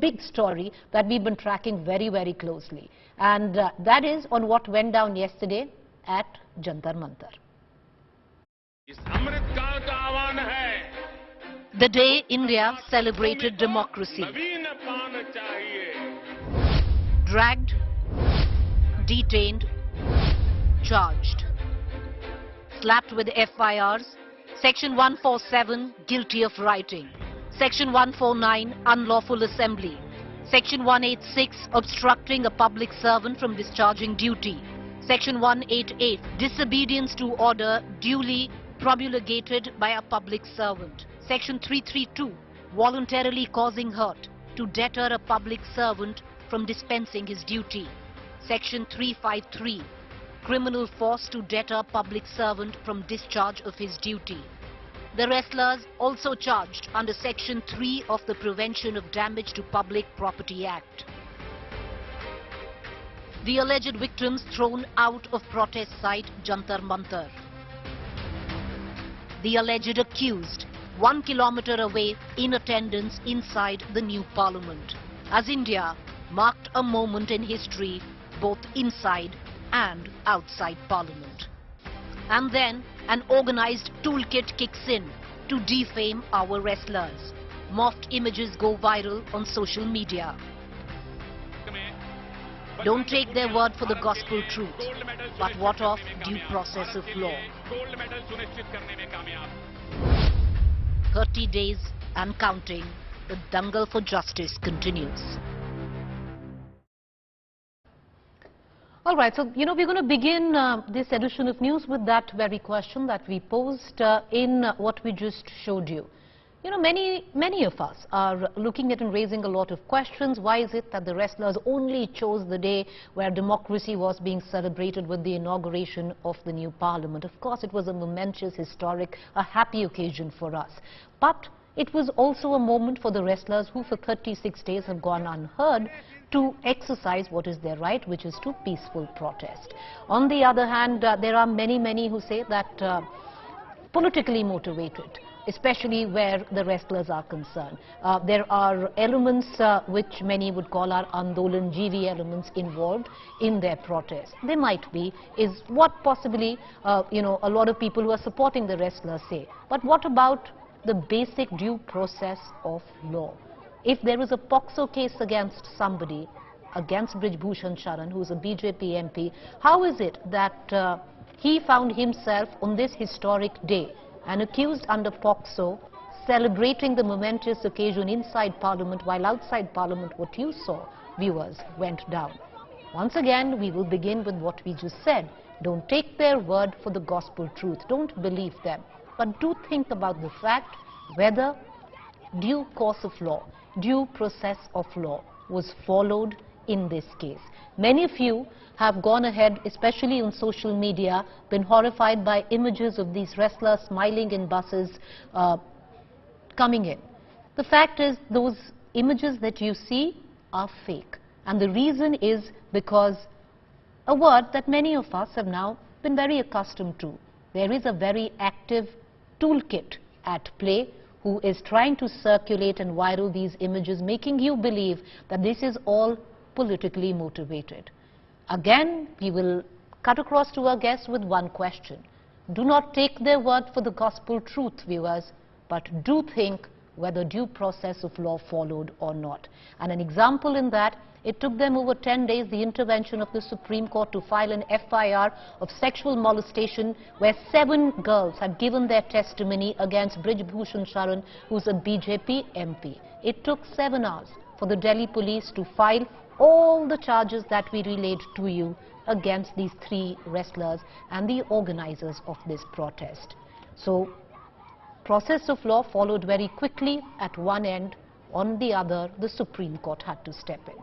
big story that we've been tracking very, very closely. And that is on what went down yesterday at Jantar Mantar. The day India celebrated democracy. Dragged, detained, charged. Slapped with FIRs. Section 147, guilty of writing. Section 149, unlawful assembly. Section 186, obstructing a public servant from discharging duty. Section 188, disobedience to order duly promulgated by a public servant. Section 332, voluntarily causing hurt to deter a public servant from dispensing his duty. Section 353, criminal force to deter public servant from discharge of his duty. The wrestlers also charged under Section 3 of the Prevention of Damage to Public Property Act. The alleged victims thrown out of protest site Jantar Mantar. The alleged accused 1 kilometer away in attendance inside the new parliament, as India marked a moment in history both inside and outside parliament. And then an organized toolkit kicks in to defame our wrestlers. Morphed images go viral on social media. Don't take their word for the gospel truth, but what of due process of law? 30 days and counting, the Dangal for justice continues. All right, so, we're going to begin this edition of news with that very question that we posed in what we just showed you. Many of us are looking at and raising a lot of questions. Why is it that the wrestlers only chose the day where democracy was being celebrated with the inauguration of the new parliament? Of course, it was a momentous, historic, a happy occasion for us. But it was also a moment for the wrestlers who for 36 days have gone unheard to exercise what is their right, which is to peaceful protest. On the other hand, there are many who say that politically motivated, especially where the wrestlers are concerned. There are elements which many would call our Andolan-Jivi elements involved in their protest. They might be, is what possibly, a lot of people who are supporting the wrestlers say. But what about the basic due process of law? If there is a POXO case against somebody, against Brij Bhushan Sharan, who is a BJP MP, how is it that he found himself on this historic day and accused under POXO, celebrating the momentous occasion inside Parliament, while outside Parliament what you saw, viewers, went down? Once again, we will begin with what we just said. Don't take their word for the gospel truth. Don't believe them. But do think about the fact whether due course of law, due process of law was followed in this case. Many of you have gone ahead, especially on social media, been horrified by images of these wrestlers smiling in buses coming in. The fact is, those images that you see are fake. And the reason is because a word that many of us have now been very accustomed to. There is a very active toolkit at play who is trying to circulate and viral these images, making you believe that this is all politically motivated. Again, we will cut across to our guests with one question. Do not take their word for the gospel truth, viewers, but do think whether due process of law followed or not. And an example in that, it took them over 10 days, the intervention of the Supreme Court, to file an FIR of sexual molestation where 7 girls had given their testimony against Brij Bhushan Sharan, who's a BJP MP. It took 7 hours for the Delhi police to file all the charges that we relayed to you against these 3 wrestlers and the organizers of this protest. So, process of law followed very quickly at one end. On the other, the Supreme Court had to step in.